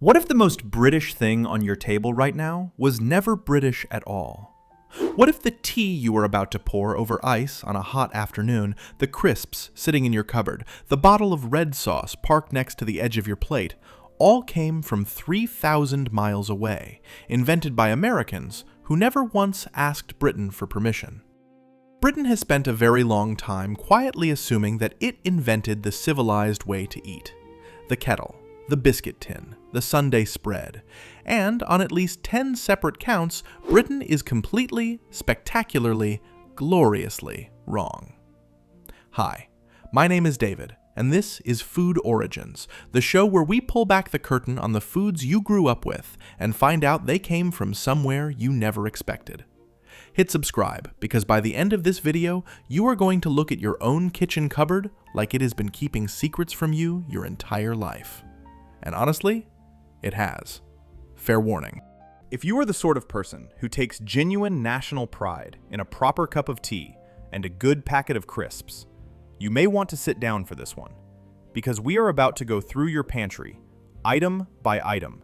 What if the most British thing on your table right now was never British at all? What if the tea you were about to pour over ice on a hot afternoon, the crisps sitting in your cupboard, the bottle of red sauce parked next to the edge of your plate, all came from 3,000 miles away, invented by Americans who never once asked Britain for permission? Britain has spent a very long time quietly assuming that it invented the civilized way to eat. The kettle, the biscuit tin, the Sunday spread, and on at least 10 separate counts, Britain is completely, spectacularly, gloriously wrong. Hi, my name is David, and this is Food Origins, the show where we pull back the curtain on the foods you grew up with and find out they came from somewhere you never expected. Hit subscribe, because by the end of this video, you are going to look at your own kitchen cupboard like it has been keeping secrets from you your entire life. And honestly, it has. Fair warning. If you are the sort of person who takes genuine national pride in a proper cup of tea and a good packet of crisps, you may want to sit down for this one, because we are about to go through your pantry, item by item,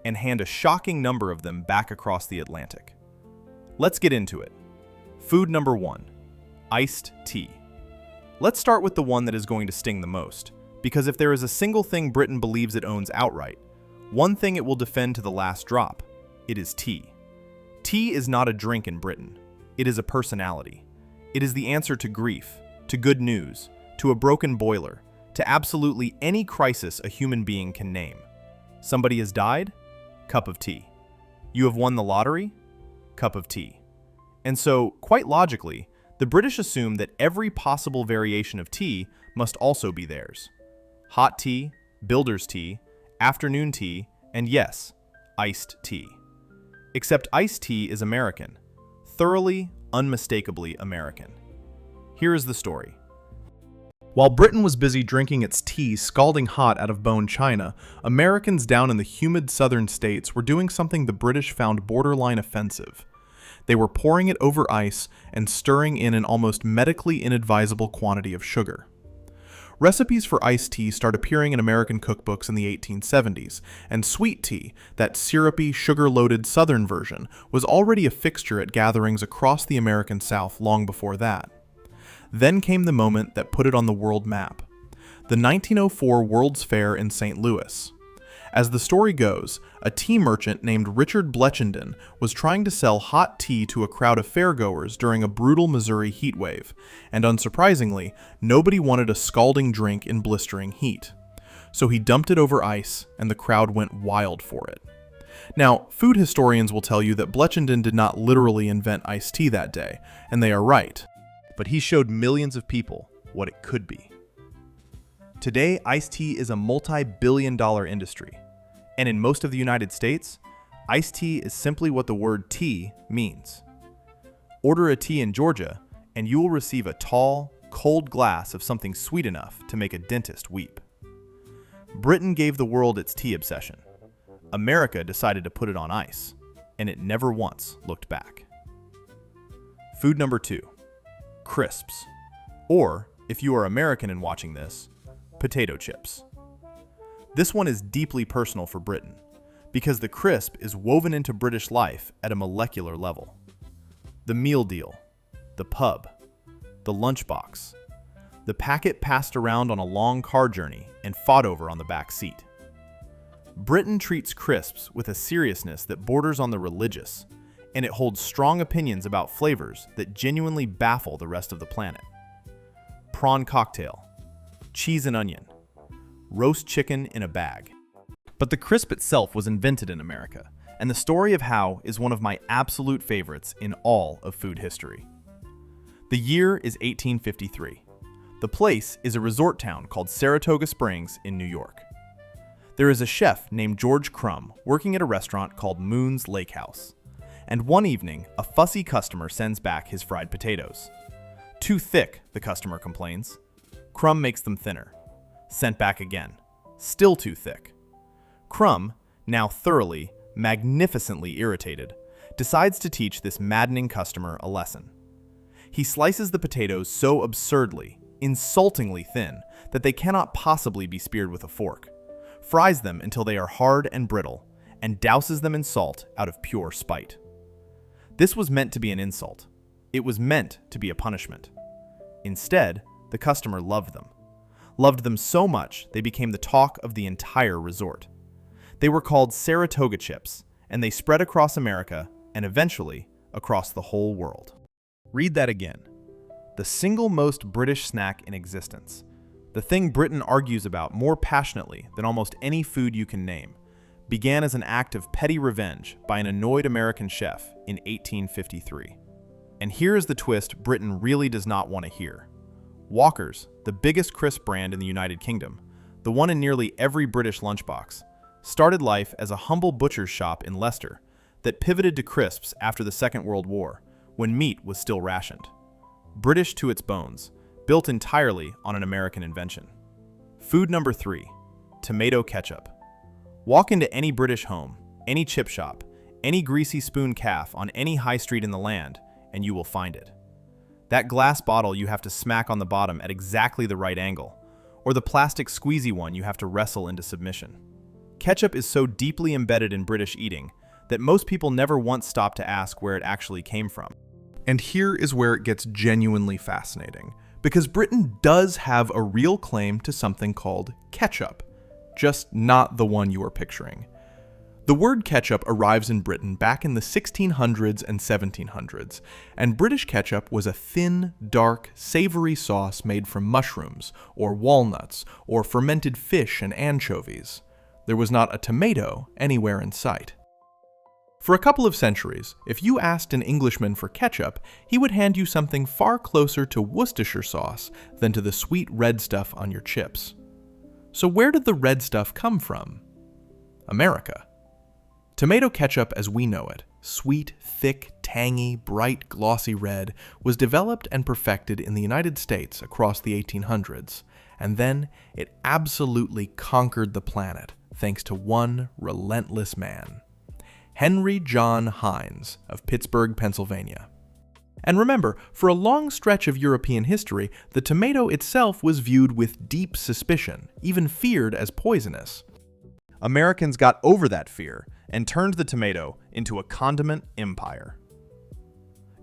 and hand a shocking number of them back across the Atlantic. Let's get into it. Food number 1, iced tea. Let's start with the one that is going to sting the most, because if there is a single thing Britain believes it owns outright, one thing it will defend to the last drop, it is tea. Tea is not a drink in Britain. It is a personality. It is the answer to grief, to good news, to a broken boiler, to absolutely any crisis a human being can name. Somebody has died? Cup of tea. You have won the lottery? Cup of tea. And so, quite logically, the British assume that every possible variation of tea must also be theirs. Hot tea, builder's tea, afternoon tea, and yes, iced tea. Except iced tea is American. Thoroughly, unmistakably American. Here is the story. While Britain was busy drinking its tea scalding hot out of bone china, Americans down in the humid southern states were doing something the British found borderline offensive. They were pouring it over ice and stirring in an almost medically inadvisable quantity of sugar. Recipes for iced tea start appearing in American cookbooks in the 1870s, and sweet tea, that syrupy, sugar-loaded southern version, was already a fixture at gatherings across the American South long before that. Then came the moment that put it on the world map, the 1904 World's Fair in St. Louis. As the story goes, a tea merchant named Richard Bletchenden was trying to sell hot tea to a crowd of fairgoers during a brutal Missouri heatwave, and unsurprisingly, nobody wanted a scalding drink in blistering heat. So he dumped it over ice, and the crowd went wild for it. Now, food historians will tell you that Bletchenden did not literally invent iced tea that day, and they are right, but he showed millions of people what it could be. Today, iced tea is a multi-billion-dollar industry, and in most of the United States, iced tea is simply what the word tea means. Order a tea in Georgia, and you will receive a tall, cold glass of something sweet enough to make a dentist weep. Britain gave the world its tea obsession. America decided to put it on ice, and it never once looked back. Food number 2, crisps, or, if you are American and watching this, potato chips. This one is deeply personal for Britain, because the crisp is woven into British life at a molecular level. The meal deal, the pub, the lunchbox, the packet passed around on a long car journey and fought over on the back seat. Britain treats crisps with a seriousness that borders on the religious, and it holds strong opinions about flavors that genuinely baffle the rest of the planet. Prawn cocktail, cheese and onion, roast chicken in a bag. But the crisp itself was invented in America, and the story of how is one of my absolute favorites in all of food history. The year is 1853. The place is a resort town called Saratoga Springs in New York. There is a chef named George Crumb working at a restaurant called Moon's Lake House, and one evening, a fussy customer sends back his fried potatoes. Too thick, the customer complains. Crumb makes them thinner. Sent back again. Still too thick. Crumb, now thoroughly, magnificently irritated, decides to teach this maddening customer a lesson. He slices the potatoes so absurdly, insultingly thin, that they cannot possibly be speared with a fork. fries them until they are hard and brittle, and douses them in salt out of pure spite. This was meant to be an insult. It was meant to be a punishment. Instead, the customer loved them. Loved them so much they became the talk of the entire resort. They were called Saratoga chips, and they spread across America and eventually across the whole world. Read that again. The single most British snack in existence. The thing Britain argues about more passionately than almost any food you can name, began as an act of petty revenge by an annoyed American chef in 1853. And here is the twist Britain really does not want to hear. Walker's, the biggest crisp brand in the United Kingdom, the one in nearly every British lunchbox, started life as a humble butcher's shop in Leicester that pivoted to crisps after the Second World War, when meat was still rationed. British to its bones, built entirely on an American invention. Food number 3, tomato ketchup. Walk into any British home, any chip shop, any greasy spoon calf on any high street in the land, and you will find it. That glass bottle you have to smack on the bottom at exactly the right angle, or the plastic squeezy one you have to wrestle into submission. Ketchup is so deeply embedded in British eating that most people never once stop to ask where it actually came from. And here is where it gets genuinely fascinating, because Britain does have a real claim to something called ketchup, just not the one you are picturing. The word ketchup arrives in Britain back in the 1600s and 1700s, and British ketchup was a thin, dark, savory sauce made from mushrooms, or walnuts, or fermented fish and anchovies. There was not a tomato anywhere in sight. For a couple of centuries, if you asked an Englishman for ketchup, he would hand you something far closer to Worcestershire sauce than to the sweet red stuff on your chips. So where did the red stuff come from? America. Tomato ketchup as we know it, sweet, thick, tangy, bright, glossy red, was developed and perfected in the United States across the 1800s, and then it absolutely conquered the planet thanks to one relentless man. Henry John Heinz of Pittsburgh, Pennsylvania. And remember, for a long stretch of European history, the tomato itself was viewed with deep suspicion, even feared as poisonous. Americans got over that fear and turned the tomato into a condiment empire.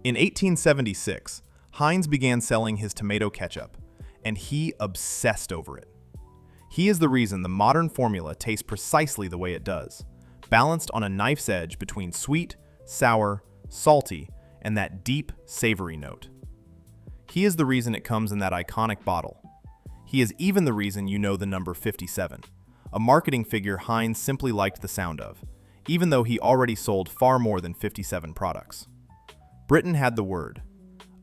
In 1876, Heinz began selling his tomato ketchup, and he obsessed over it. He is the reason the modern formula tastes precisely the way it does, balanced on a knife's edge between sweet, sour, salty, and that deep, savory note. He is the reason it comes in that iconic bottle. He is even the reason you know the number 57, a marketing figure Heinz simply liked the sound of, even though he already sold far more than 57 products. Britain had the word.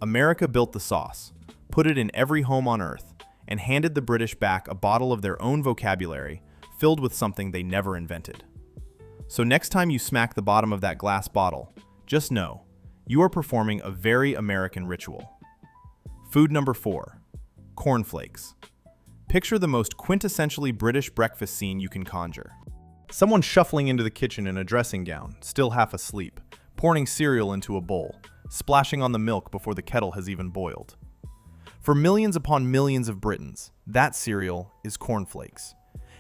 America built the sauce, put it in every home on earth, and handed the British back a bottle of their own vocabulary filled with something they never invented. So next time you smack the bottom of that glass bottle, just know, you are performing a very American ritual. Food number 4, cornflakes. Picture the most quintessentially British breakfast scene you can conjure. Someone shuffling into the kitchen in a dressing gown, still half asleep, pouring cereal into a bowl, splashing on the milk before the kettle has even boiled. For millions upon millions of Britons, that cereal is cornflakes.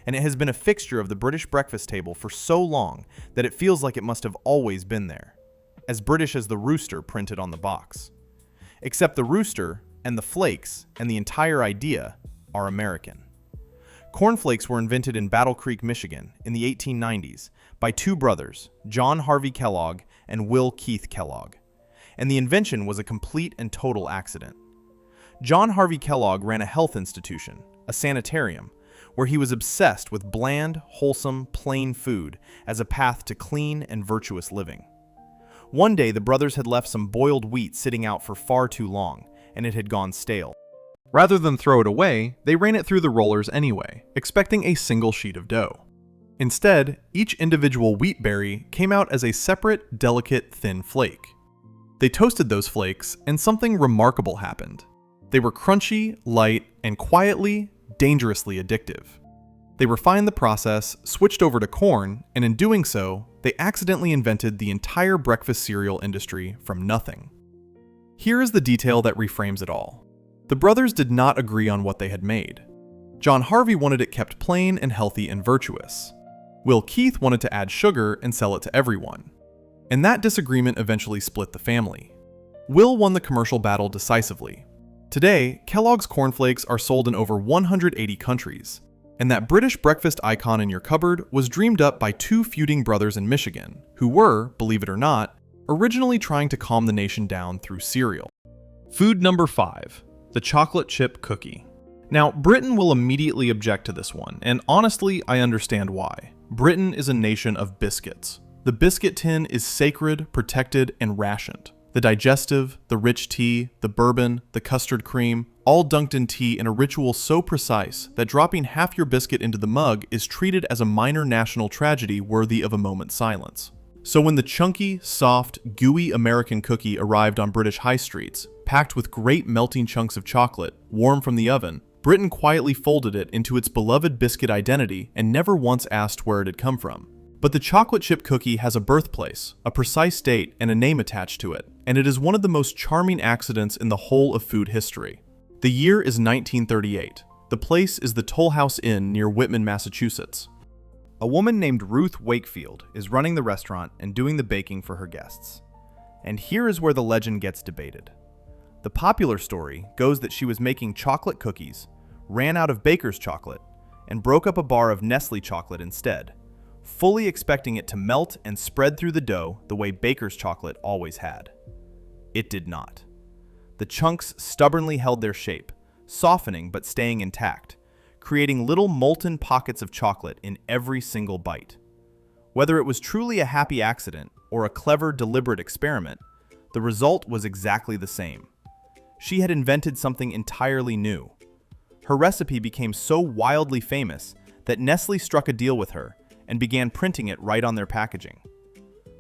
And it has been a fixture of the British breakfast table for so long that it feels like it must have always been there, as British as the rooster printed on the box. Except the rooster and the flakes and the entire idea are American. Cornflakes were invented in Battle Creek, Michigan in the 1890s by two brothers, John Harvey Kellogg and Will Keith Kellogg. And the invention was a complete and total accident. John Harvey Kellogg ran a health institution, a sanitarium, where he was obsessed with bland, wholesome, plain food as a path to clean and virtuous living. One day, the brothers had left some boiled wheat sitting out for far too long, and it had gone stale. Rather than throw it away, they ran it through the rollers anyway, expecting a single sheet of dough. Instead, each individual wheat berry came out as a separate, delicate, thin flake. They toasted those flakes, and something remarkable happened. They were crunchy, light, and quietly, dangerously addictive. They refined the process, switched over to corn, and in doing so, they accidentally invented the entire breakfast cereal industry from nothing. Here is the detail that reframes it all. The brothers did not agree on what they had made. John Harvey wanted it kept plain and healthy and virtuous. Will Keith wanted to add sugar and sell it to everyone. And that disagreement eventually split the family. Will won the commercial battle decisively. Today, Kellogg's cornflakes are sold in over 180 countries, and that British breakfast icon in your cupboard was dreamed up by two feuding brothers in Michigan, who were, believe it or not, originally trying to calm the nation down through cereal. Food number 5, the chocolate chip cookie. Now, Britain will immediately object to this one, and honestly, I understand why. Britain is a nation of biscuits. The biscuit tin is sacred, protected, and rationed. The digestive, the rich tea, the bourbon, the custard cream, all dunked in tea in a ritual so precise that dropping half your biscuit into the mug is treated as a minor national tragedy worthy of a moment's silence. So when the chunky, soft, gooey American cookie arrived on British high streets, packed with great melting chunks of chocolate, warm from the oven, Britain quietly folded it into its beloved biscuit identity and never once asked where it had come from. But the chocolate chip cookie has a birthplace, a precise date, and a name attached to it, and it is one of the most charming accidents in the whole of food history. The year is 1938. The place is the Toll House Inn near Whitman, Massachusetts. A woman named Ruth Wakefield is running the restaurant and doing the baking for her guests. And here is where the legend gets debated. The popular story goes that she was making chocolate cookies, ran out of baker's chocolate, and broke up a bar of Nestle chocolate instead, fully expecting it to melt and spread through the dough the way baker's chocolate always had. It did not. The chunks stubbornly held their shape, softening but staying intact, creating little molten pockets of chocolate in every single bite. Whether it was truly a happy accident or a clever, deliberate experiment, the result was exactly the same. She had invented something entirely new. Her recipe became so wildly famous that Nestle struck a deal with her and began printing it right on their packaging.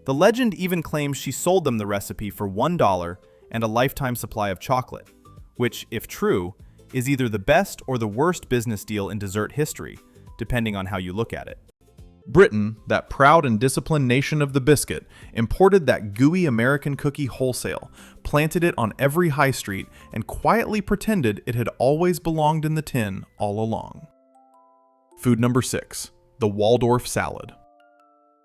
The legend even claims she sold them the recipe for $1 and a lifetime supply of chocolate, which, if true, is either the best or the worst business deal in dessert history, depending on how you look at it. Britain, that proud and disciplined nation of the biscuit, imported that gooey American cookie wholesale, planted it on every high street, and quietly pretended it had always belonged in the tin all along. Food number 6, the Waldorf salad.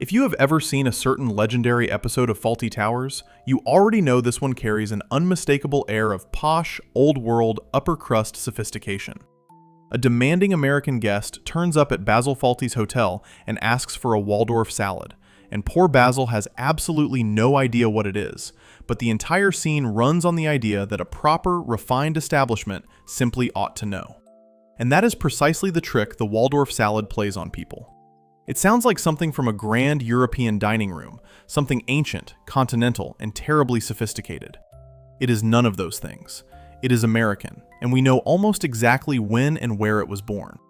If you have ever seen a certain legendary episode of Fawlty Towers, you already know this one carries an unmistakable air of posh, old-world, upper-crust sophistication. A demanding American guest turns up at Basil Fawlty's hotel and asks for a Waldorf salad, and poor Basil has absolutely no idea what it is, but the entire scene runs on the idea that a proper, refined establishment simply ought to know. And that is precisely the trick the Waldorf salad plays on people. It sounds like something from a grand European dining room, something ancient, continental, and terribly sophisticated. It is none of those things. It is American, and we know almost exactly when and where it was born.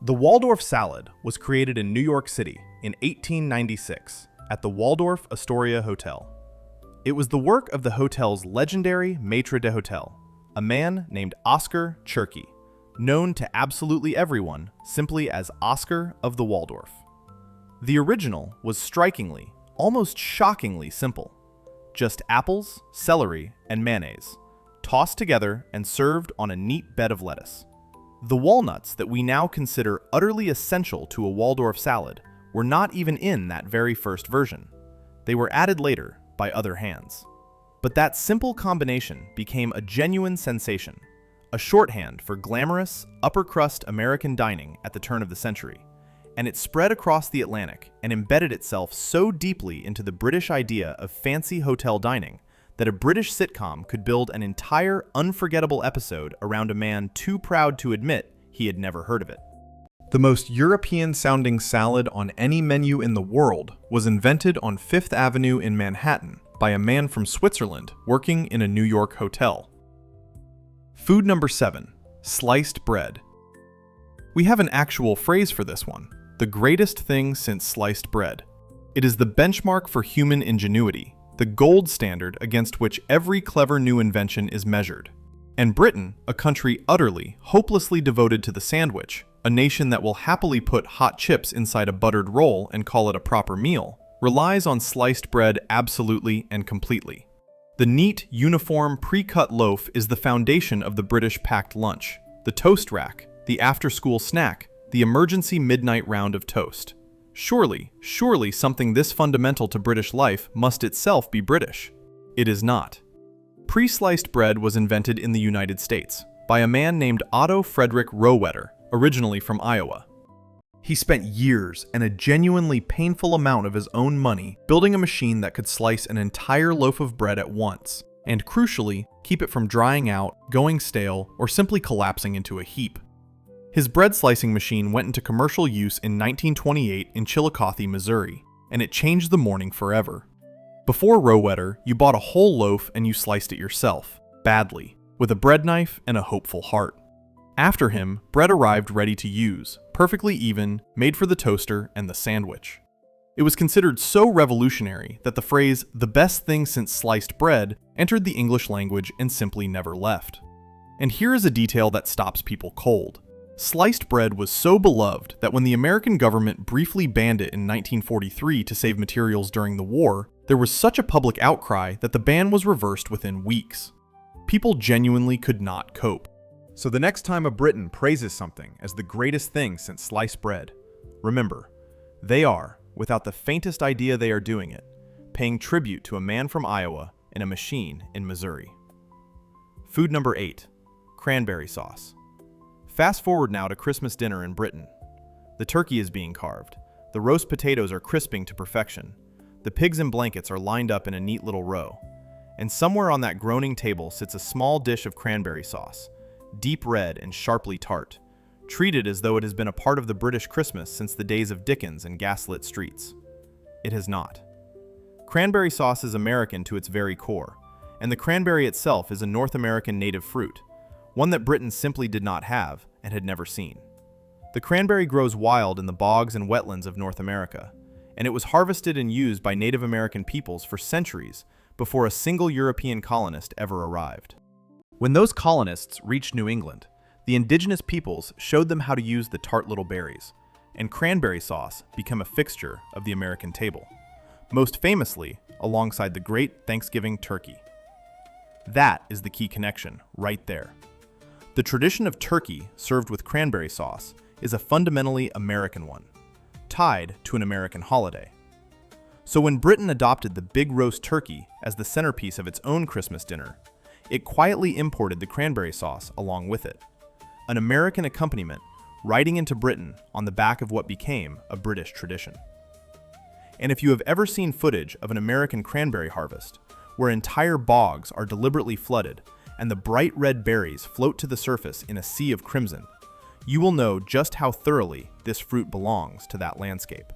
The Waldorf salad was created in New York City in 1896 at the Waldorf Astoria Hotel. It was the work of the hotel's legendary maître d'hôtel, a man named Oscar Cherky, known to absolutely everyone simply as Oscar of the Waldorf. The original was strikingly, almost shockingly simple. Just apples, celery, and mayonnaise, tossed together and served on a neat bed of lettuce. The walnuts that we now consider utterly essential to a Waldorf salad were not even in that very first version. They were added later by other hands. But that simple combination became a genuine sensation, a shorthand for glamorous, upper-crust American dining at the turn of the century, and it spread across the Atlantic and embedded itself so deeply into the British idea of fancy hotel dining that a British sitcom could build an entire unforgettable episode around a man too proud to admit he had never heard of it. The most European-sounding salad on any menu in the world was invented on Fifth Avenue in Manhattan by a man from Switzerland working in a New York hotel. Food number 7, sliced bread. We have an actual phrase for this one, the greatest thing since sliced bread. It is the benchmark for human ingenuity, the gold standard against which every clever new invention is measured. And Britain, a country utterly, hopelessly devoted to the sandwich, a nation that will happily put hot chips inside a buttered roll and call it a proper meal, relies on sliced bread absolutely and completely. The neat, uniform, pre-cut loaf is the foundation of the British packed lunch, the toast rack, the after-school snack, the emergency midnight round of toast. Surely something this fundamental to British life must itself be British. It is not. Pre-sliced bread was invented in the United States by a man named Otto Frederick Rohwedder, originally from Iowa. He spent years and a genuinely painful amount of his own money building a machine that could slice an entire loaf of bread at once, and crucially, keep it from drying out, going stale, or simply collapsing into a heap. His bread slicing machine went into commercial use in 1928 in Chillicothe, Missouri, and it changed the morning forever. Before Rohwedder, you bought a whole loaf and you sliced it yourself, badly, with a bread knife and a hopeful heart. After him, bread arrived ready to use, perfectly even, made for the toaster and the sandwich. It was considered so revolutionary that the phrase, "the best thing since sliced bread," entered the English language and simply never left. And here is a detail that stops people cold. Sliced bread was so beloved that when the American government briefly banned it in 1943 to save materials during the war, there was such a public outcry that the ban was reversed within weeks. People genuinely could not cope. So the next time a Briton praises something as the greatest thing since sliced bread, remember, they are, without the faintest idea they are doing it, paying tribute to a man from Iowa and a machine in Missouri. Food number 8, cranberry sauce. Fast forward now to Christmas dinner in Britain. The turkey is being carved. The roast potatoes are crisping to perfection. The pigs in blankets are lined up in a neat little row. And somewhere on that groaning table sits a small dish of cranberry sauce, deep red and sharply tart, treated as though it has been a part of the British Christmas since the days of Dickens and gaslit streets. It has not. Cranberry sauce is American to its very core, and the cranberry itself is a North American native fruit, one that Britain simply did not have and had never seen. The cranberry grows wild in the bogs and wetlands of North America, and it was harvested and used by Native American peoples for centuries before a single European colonist ever arrived. When those colonists reached New England, the indigenous peoples showed them how to use the tart little berries, and cranberry sauce became a fixture of the American table, most famously alongside the great Thanksgiving turkey. That is the key connection right there. The tradition of turkey served with cranberry sauce is a fundamentally American one, tied to an American holiday. So when Britain adopted the big roast turkey as the centerpiece of its own Christmas dinner, it quietly imported the cranberry sauce along with it, an American accompaniment riding into Britain on the back of what became a British tradition. And if you have ever seen footage of an American cranberry harvest, where entire bogs are deliberately flooded and the bright red berries float to the surface in a sea of crimson, you will know just how thoroughly this fruit belongs to that landscape.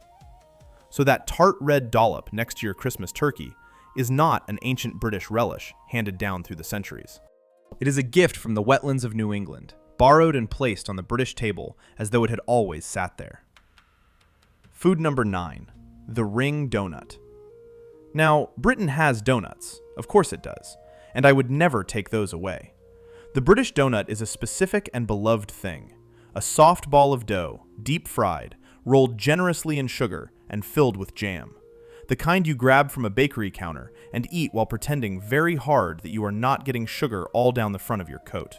So that tart red dollop next to your Christmas turkey is not an ancient British relish handed down through the centuries. It is a gift from the wetlands of New England, borrowed and placed on the British table as though it had always sat there. Food number 9, the ring donut. Now, Britain has donuts, of course it does, and I would never take those away. The British donut is a specific and beloved thing, a soft ball of dough, deep fried, rolled generously in sugar, and filled with jam. The kind you grab from a bakery counter and eat while pretending very hard that you are not getting sugar all down the front of your coat.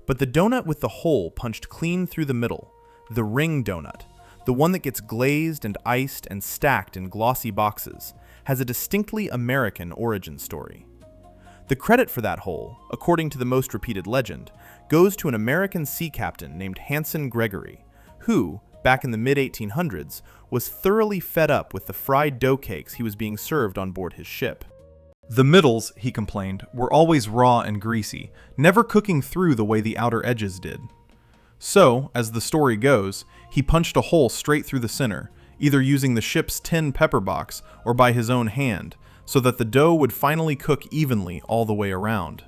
But the donut with the hole punched clean through the middle, the ring donut, the one that gets glazed and iced and stacked in glossy boxes, has a distinctly American origin story. The credit for that hole, according to the most repeated legend, goes to an American sea captain named Hanson Gregory, who, back in the mid-1800s, was thoroughly fed up with the fried dough cakes he was being served on board his ship. The middles, he complained, were always raw and greasy, never cooking through the way the outer edges did. So, as the story goes, he punched a hole straight through the center, either using the ship's tin pepper box or by his own hand, so that the dough would finally cook evenly all the way around.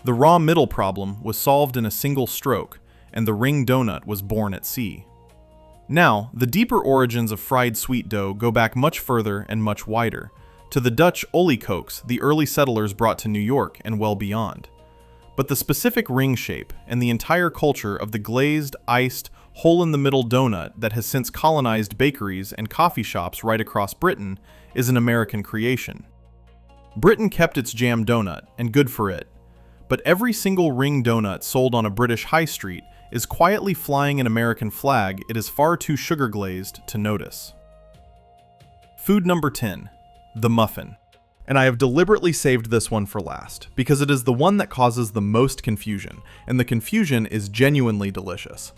The raw middle problem was solved in a single stroke, and the ring donut was born at sea. Now, the deeper origins of fried sweet dough go back much further and much wider, to the Dutch oliekoeks the early settlers brought to New York and well beyond. But the specific ring shape and the entire culture of the glazed, iced, hole-in-the-middle donut that has since colonized bakeries and coffee shops right across Britain is an American creation. Britain kept its jam donut, and good for it. But every single ring donut sold on a British high street is quietly flying an American flag it is far too sugar-glazed to notice. Food number 10, the muffin. And I have deliberately saved this one for last, because it is the one that causes the most confusion, and the confusion is genuinely delicious.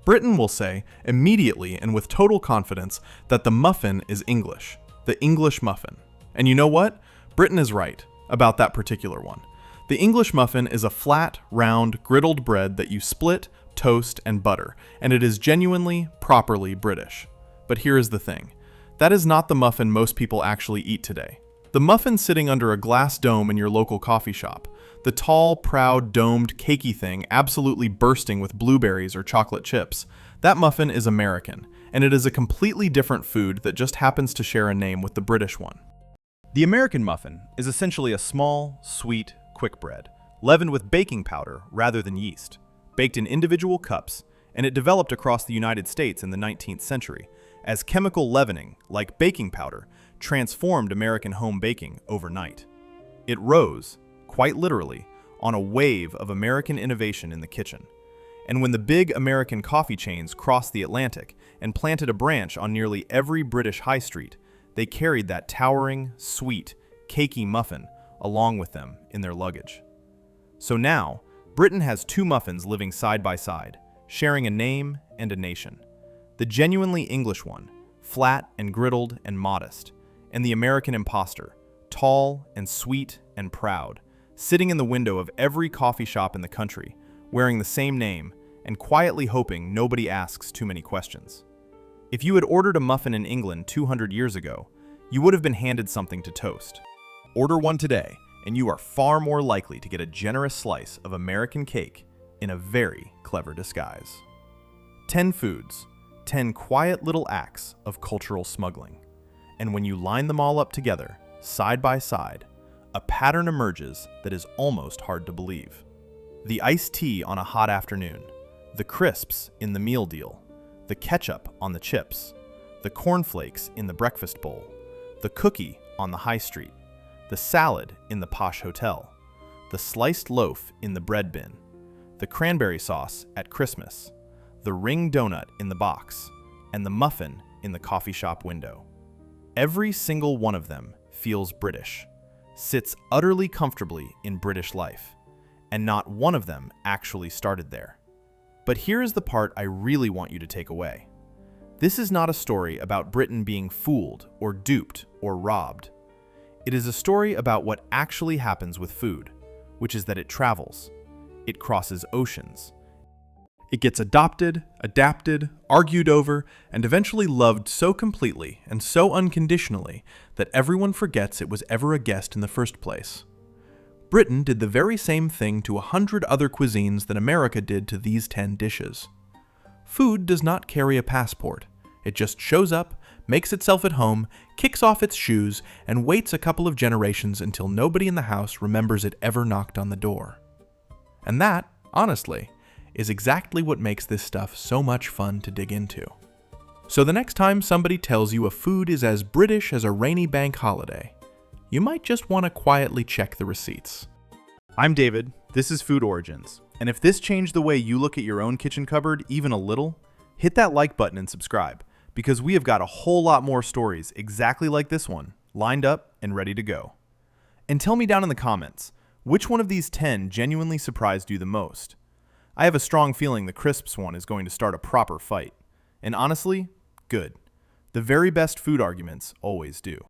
Britain will say, immediately and with total confidence, that the muffin is English, the English muffin. And you know what? Britain is right about that particular one. The English muffin is a flat, round, griddled bread that you split, toast, and butter, and it is genuinely, properly British. But here is the thing. That is not the muffin most people actually eat today. The muffin sitting under a glass dome in your local coffee shop, the tall, proud, domed, cakey thing absolutely bursting with blueberries or chocolate chips, that muffin is American, and it is a completely different food that just happens to share a name with the British one. The American muffin is essentially a small, sweet, quick bread, leavened with baking powder rather than yeast, baked in individual cups, and it developed across the United States in the 19th century, as chemical leavening, like baking powder, transformed American home baking overnight. It rose, quite literally, on a wave of American innovation in the kitchen. And when the big American coffee chains crossed the Atlantic and planted a branch on nearly every British high street, they carried that towering, sweet, cakey muffin along with them in their luggage. So now, Britain has two muffins living side by side, sharing a name and a nation. The genuinely English one, flat and griddled and modest, and the American imposter, tall and sweet and proud, sitting in the window of every coffee shop in the country, wearing the same name and quietly hoping nobody asks too many questions. If you had ordered a muffin in England 200 years ago, you would have been handed something to toast. Order one today, and you are far more likely to get a generous slice of American cake in a very clever disguise. 10 foods, 10 quiet little acts of cultural smuggling. And when you line them all up together, side by side, a pattern emerges that is almost hard to believe. The iced tea on a hot afternoon, the crisps in the meal deal, the ketchup on the chips, the cornflakes in the breakfast bowl, the cookie on the high street, the salad in the posh hotel, the sliced loaf in the bread bin, the cranberry sauce at Christmas, the ring donut in the box, and the muffin in the coffee shop window. Every single one of them feels British, sits utterly comfortably in British life, and not one of them actually started there. But here is the part I really want you to take away. This is not a story about Britain being fooled or duped or robbed. It is a story about what actually happens with food, which is that it travels, it crosses oceans. It gets adopted, adapted, argued over, and eventually loved so completely and so unconditionally that everyone forgets it was ever a guest in the first place. Britain did the very same thing to 100 other cuisines that America did to these 10 dishes. Food does not carry a passport. It just shows up, makes itself at home, kicks off its shoes, and waits a couple of generations until nobody in the house remembers it ever knocked on the door. And that, honestly, is exactly what makes this stuff so much fun to dig into. So the next time somebody tells you a food is as British as a rainy bank holiday, you might just want to quietly check the receipts. I'm David, this is Food Origins, and if this changed the way you look at your own kitchen cupboard even a little, hit that like button and subscribe, because we have got a whole lot more stories exactly like this one, lined up and ready to go. And tell me down in the comments, which one of these 10 genuinely surprised you the most? I have a strong feeling the crisps one is going to start a proper fight. And honestly, good. The very best food arguments always do.